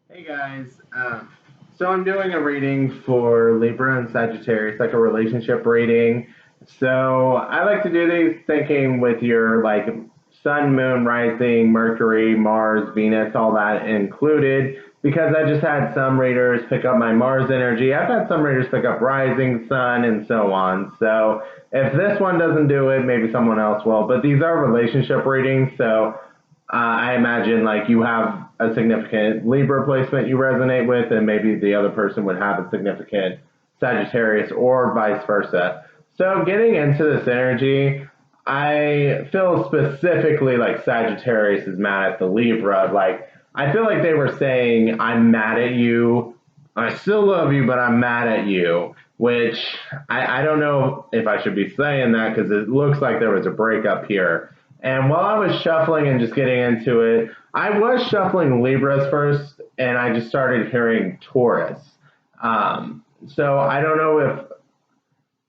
Hey guys, so I'm doing a reading for Libra and Sagittarius, like a relationship reading. So I like to do these thinking with your like sun, moon, rising, Mercury, Mars, Venus, all that included, because I just had some readers pick up my Mars energy. I've had some readers pick up rising sun and so on. So if this one doesn't do it, maybe someone else will. But these are relationship readings, so I imagine like you have a significant Libra placement you resonate with, and maybe the other person would have a significant Sagittarius or vice versa. So getting into this energy, I feel specifically like Sagittarius is mad at the Libra. Like I feel like they were saying, "I'm mad at you. I still love you, but I'm mad at you." Which I don't know if I should be saying that because it looks like there was a breakup here. And while I was shuffling and just getting into it, I was shuffling Libras first, and I just started hearing Taurus. So I don't know if,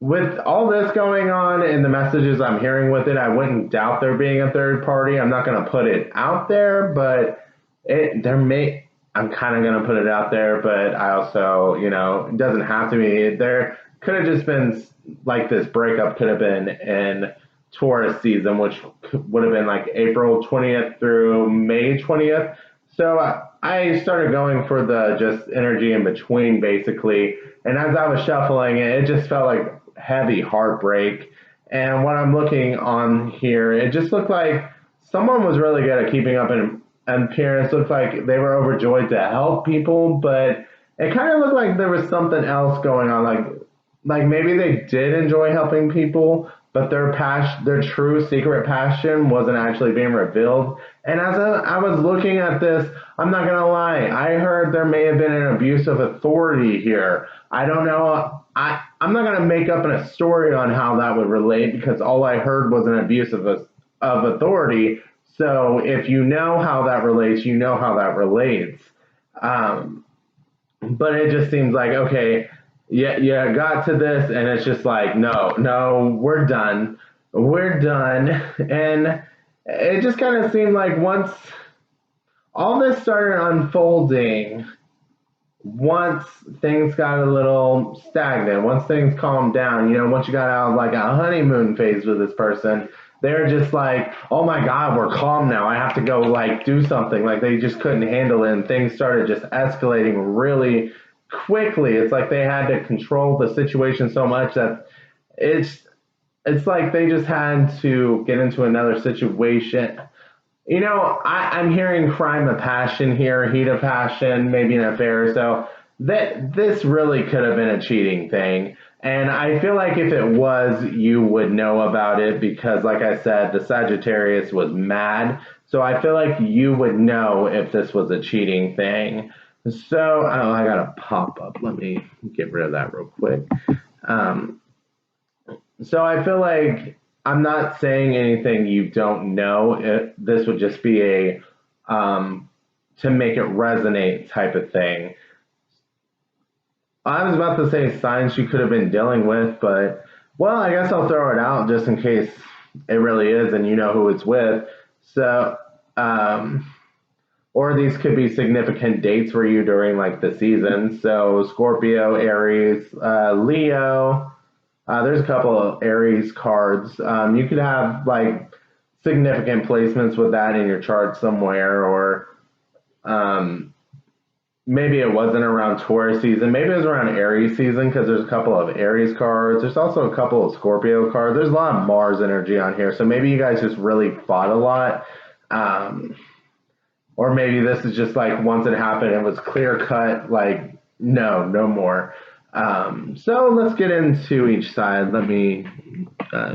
with all this going on and the messages I'm hearing with it, I wouldn't doubt there being a third party. I'm not going to put it out there, but there may. I'm kind of going to put it out there, but I also, it doesn't have to be. There could have just been like this breakup could have been in Taurus season, which would have been like April 20th through May 20th. So I started going for the just energy in between, basically. And as I was shuffling it, it just felt like heavy heartbreak. And what I'm looking on here, it just looked like someone was really good at keeping up an appearance. Looked like they were overjoyed to help people, but it kind of looked like there was something else going on. Like maybe they did enjoy helping people, but their true secret passion wasn't actually being revealed. And as I was looking at this, I'm not gonna lie, I heard there may have been an abuse of authority here. I don't know. I'm not gonna make up a story on how that would relate because all I heard was an abuse of authority. So if you know how that relates, you know how that relates. Um, but it just seems like okay, yeah, got to this, and it's just like no, we're done, and it just kind of seemed like once all this started unfolding, once things got a little stagnant, once things calmed down, once you got out of like a honeymoon phase with this person, they're just like, oh my God, we're calm now. I have to go like do something. Like they just couldn't handle it, and things started just escalating really quickly. It's like they had to control the situation so much that it's it's like they just had to get into another situation. I'm hearing crime of passion here, heat of passion, maybe an affair. So that this really could have been a cheating thing. And I feel like if it was, you would know about it because, like I said, the Sagittarius was mad. So I feel like you would know if this was a cheating thing. So, oh, I got a pop up. Let me get rid of that real quick. Um, so I feel like I'm not saying anything you don't know. This would just be a to make it resonate type of thing. I was about to say signs you could have been dealing with, but well, I guess I'll throw it out just in case it really is and you know who it's with. So, um, or these could be significant dates for you during like the season. So Scorpio, Aries, Leo. There's a couple of Aries cards. You could have like significant placements with that in your chart somewhere, or um, maybe it wasn't around Taurus season. Maybe it was around Aries season because there's a couple of Aries cards. There's also a couple of Scorpio cards. There's a lot of Mars energy on here. So maybe you guys just really fought a lot. Um, or maybe this is just like once it happened, it was clear cut, like, no more. So let's get into each side. Let me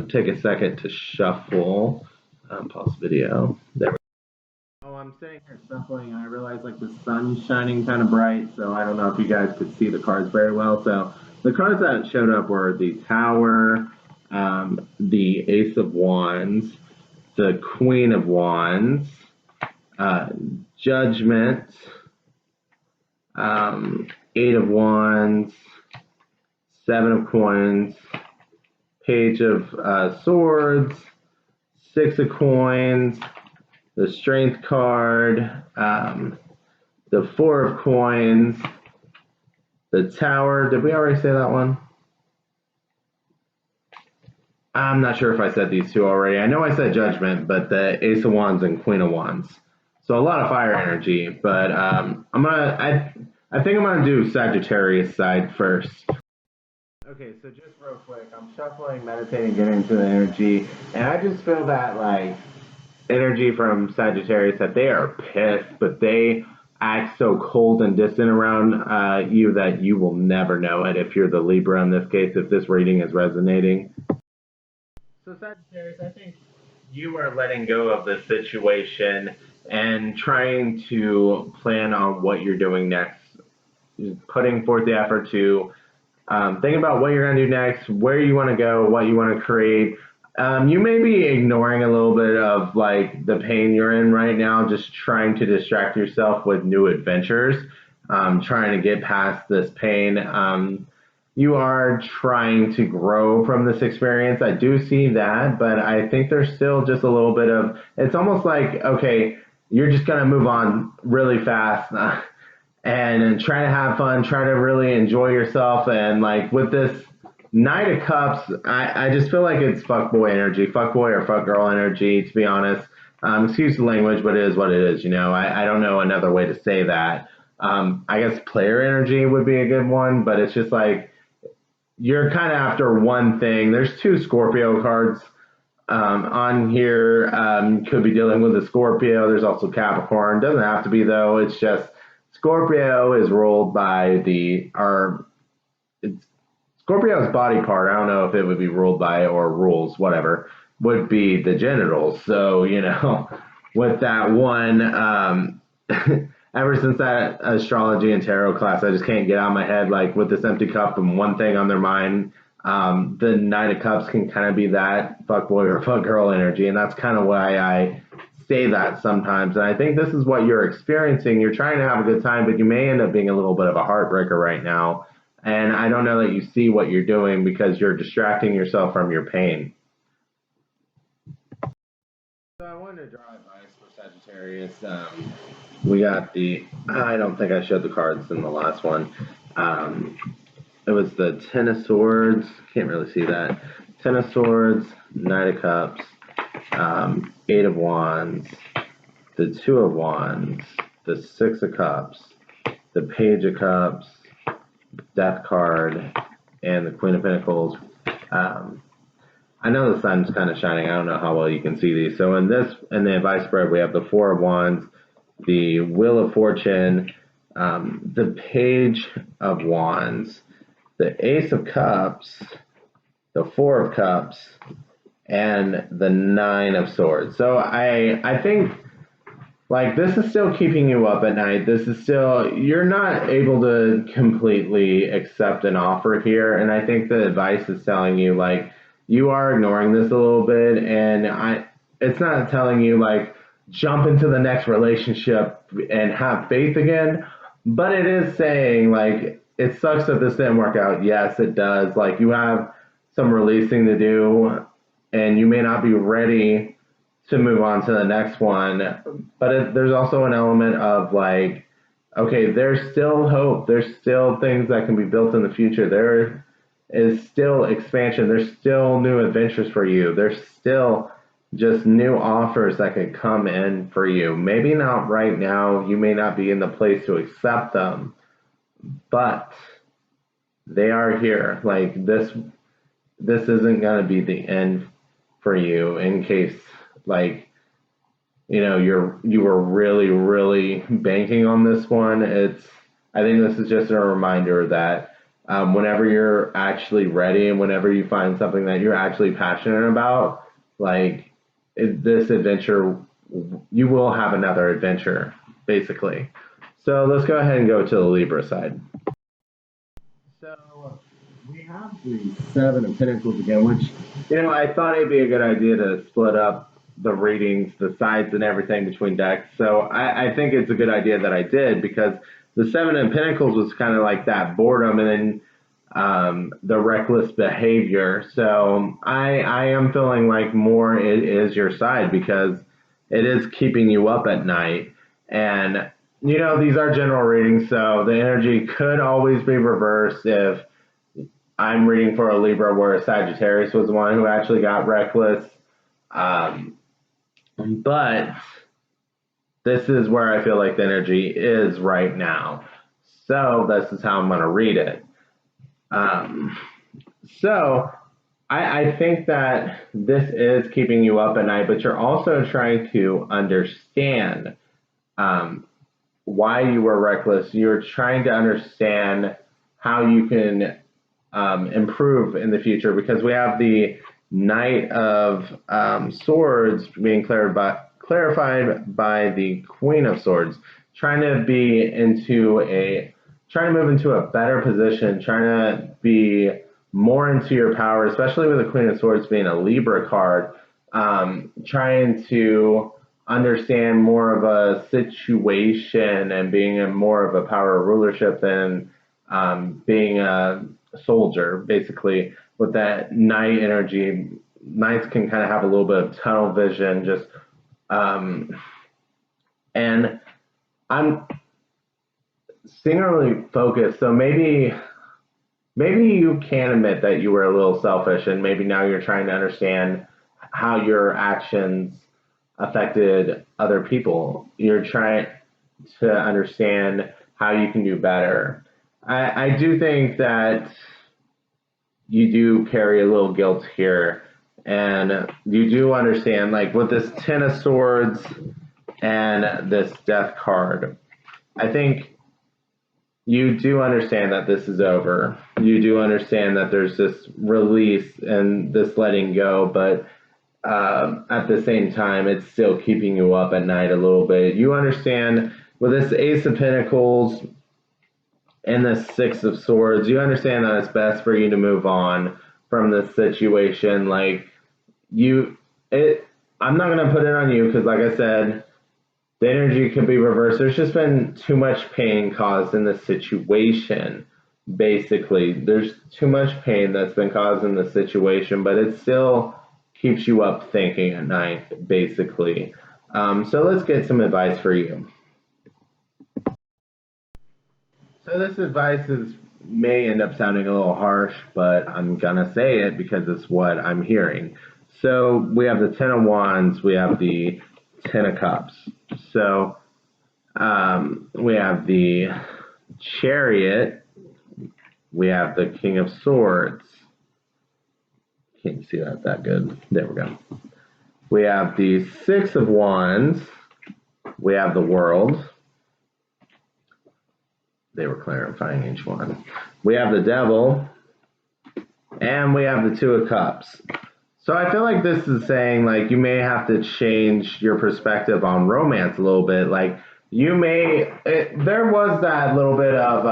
take a second to shuffle. Pause video. There we go. Oh, I'm sitting here shuffling, and I realize like the sun's shining kind of bright, so I don't know if you guys could see the cards very well. So the cards that showed up were the Tower, the Ace of Wands, the Queen of Wands, uh, Judgment, Eight of Wands, Seven of Coins, Page of Swords, Six of Coins, the Strength card, the Four of Coins, the Tower. Did we already say that one? I'm not sure if I said these two already. I know I said Judgment, but the Ace of Wands and Queen of Wands. So a lot of fire energy, but I think I'm gonna do Sagittarius side first. Okay, so just real quick, I'm shuffling, meditating, getting into the energy, and I just feel that like energy from Sagittarius that they are pissed, but they act so cold and distant around you that you will never know it if you're the Libra in this case, if this reading is resonating. So Sagittarius, I think you are letting go of the situation and trying to plan on what you're doing next, putting forth the effort to think about what you're going to do next, where you want to go, what you want to create. You may be ignoring a little bit of like the pain you're in right now, just trying to distract yourself with new adventures, trying to get past this pain. You are trying to grow from this experience. I do see that, but I think there's still just a little bit of, it's almost like, okay, you're just going to move on really fast. And try to have fun, try to really enjoy yourself. And like with this Knight of Cups, I just feel like it's fuckboy energy, fuckboy or fuckgirl energy, to be honest. Excuse the language, but it is what it is, you know. I don't know another way to say that. I guess player energy would be a good one, but it's just like you're kind of after one thing. There's two Scorpio cards on here. Could be dealing with a Scorpio. There's also Capricorn. Doesn't have to be, though. It's just Scorpio is ruled by it's Scorpio's body part. I don't know if it would be ruled by or rules, whatever, would be the genitals. So, you know, with that one, ever since that astrology and tarot class, I just can't get out of my head, like with this empty cup and one thing on their mind. The Knight of Cups can kind of be that fuckboy or fuckgirl energy, and that's kind of why I say that sometimes. And I think this is what you're experiencing. You're trying to have a good time, but you may end up being a little bit of a heartbreaker right now. And I don't know that you see what you're doing because you're distracting yourself from your pain. So I wanted to draw advice for Sagittarius. We got I don't think I showed the cards in the last one. It was the Ten of Swords. Can't really see that. Ten of Swords, Knight of Cups, Eight of Wands, the Two of Wands, the Six of Cups, the Page of Cups, Death card, and the Queen of Pentacles. I know the sun's kind of shining. I don't know how well you can see these. So in the advice spread, we have the Four of Wands, the Wheel of Fortune, the Page of Wands, the Ace of Cups, the Four of Cups, and the Nine of Swords. So I think like this is still keeping you up at night. This is still, you're not able to completely accept an offer here. And I think the advice is telling you like you are ignoring this a little bit, and it's not telling you like jump into the next relationship and have faith again, but it is saying like it sucks that this didn't work out. Yes, it does. Like you have some releasing to do, and you may not be ready to move on to the next one. But there's also an element of like, okay, there's still hope. There's still things that can be built in the future. There is still expansion. There's still new adventures for you. There's still just new offers that could come in for you. Maybe not right now. You may not be in the place to accept them, but they are here. Like this isn't going to be the end for you in case like you know you were really banking on this one. I think this is just a reminder that whenever you're actually ready and whenever you find something that you're actually passionate about, like this adventure, you will have another adventure basically. So let's go ahead and go to the Libra side. So we have the Seven of Pentacles again, which, you know, I thought it'd be a good idea to split up the readings, the sides and everything between decks. So I think it's a good idea that I did, because the Seven of Pentacles was kind of like that boredom and then the reckless behavior. So I am feeling like more it is your side, because it is keeping you up at night. And you know, these are general readings, so the energy could always be reversed if I'm reading for a Libra where Sagittarius was the one who actually got reckless. Um, but this is where I feel like the energy is right now. So this is how I'm going to read it. Um, so I think that this is keeping you up at night, but you're also trying to understand um, why you were reckless. You're trying to understand how you can improve in the future because we have the Knight of Swords being clarified by the Queen of Swords, trying to move into a better position, trying to be more into your power, especially with the Queen of Swords being a Libra card, trying to understand more of a situation and being a more of a power of rulership than being a soldier, basically. With that night energy, knights can kind of have a little bit of tunnel vision, just and I'm singularly focused. So maybe you can admit that you were a little selfish, and maybe now you're trying to understand how your actions affected other people. You're trying to understand how you can do better. I do think that you do carry a little guilt here, and you do understand, like with this Ten of Swords and this Death card, I think you do understand that this is over. You do understand that there's this release and this letting go, but at the same time, it's still keeping you up at night a little bit. You understand with this Ace of Pentacles and the Six of Swords, you understand that it's best for you to move on from this situation. Like I'm not gonna put it on you because, like I said, the energy could be reversed. There's just been too much pain caused in this situation. Basically, there's too much pain that's been caused in the situation, but it still keeps you up thinking at night, basically. So let's get some advice for you. So this advice may end up sounding a little harsh, but I'm gonna say it because it's what I'm hearing. So we have the Ten of Wands, we have the Ten of Cups. So we have the Chariot, we have the King of Swords. Can't see that good. There we go. We have the Six of Wands, we have the World. They were clarifying each one. We have the Devil, and we have the Two of Cups. So I feel like this is saying, like, you may have to change your perspective on romance a little bit. Like, there was that little bit of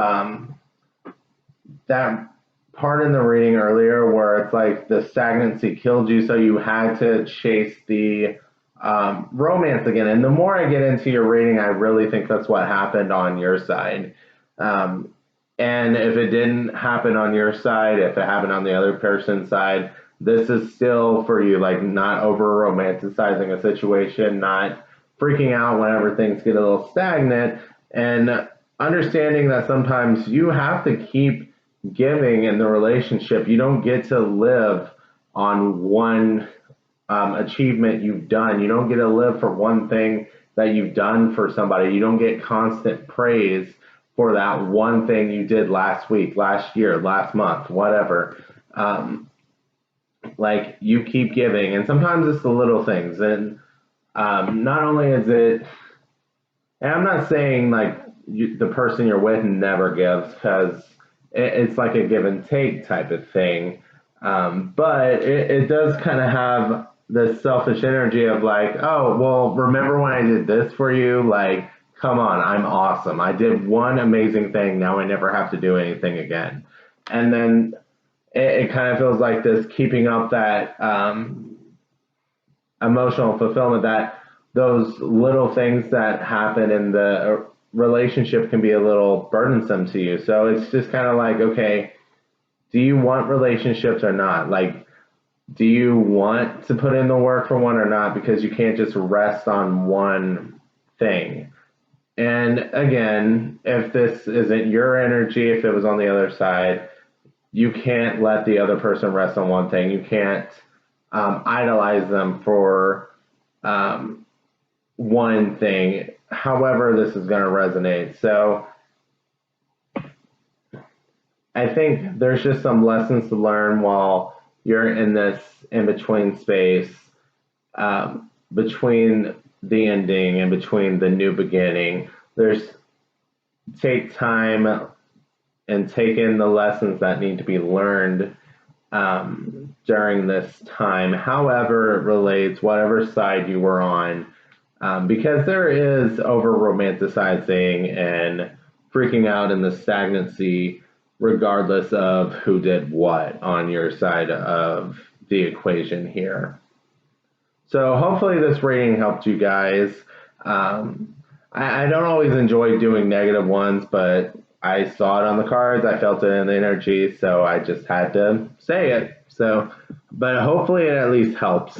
that part in the reading earlier where it's like the stagnancy killed you, so you had to chase the romance again. And the more I get into your reading, I really think that's what happened on your side. And if it didn't happen on your side, if it happened on the other person's side, this is still for you, like not over romanticizing a situation, not freaking out whenever things get a little stagnant, and understanding that sometimes you have to keep giving in the relationship. You don't get to live on one achievement you've done. You don't get to live for one thing that you've done for somebody. You don't get constant praise for that one thing you did last week, last year, last month, whatever. Like you keep giving, and sometimes it's the little things. And not only is it, and I'm not saying like the person you're with never gives, because it's like a give and take type of thing. But it does kind of have this selfish energy of like, oh, well, remember when I did this for you? Like, come on, I'm awesome. I did one amazing thing. Now I never have to do anything again. And then it kind of feels like this keeping up that emotional fulfillment, that those little things that happen in the relationship can be a little burdensome to you. So it's just kind of like, okay, do you want relationships or not? Like, do you want to put in the work for one or not? Because you can't just rest on one thing. And again, if this isn't your energy, if it was on the other side, you can't let the other person rest on one thing. You can't idolize them for one thing. However, this is going to resonate. So I think there's just some lessons to learn while you're in this in between space, between the ending and between the new beginning. There's take time and take in the lessons that need to be learned during this time, however it relates, whatever side you were on, because there is over romanticizing and freaking out in the stagnancy, regardless of who did what on your side of the equation here. So hopefully this reading helped you guys. I don't always enjoy doing negative ones, but I saw it on the cards. I felt it in the energy, so I just had to say it. So, but hopefully it at least helps.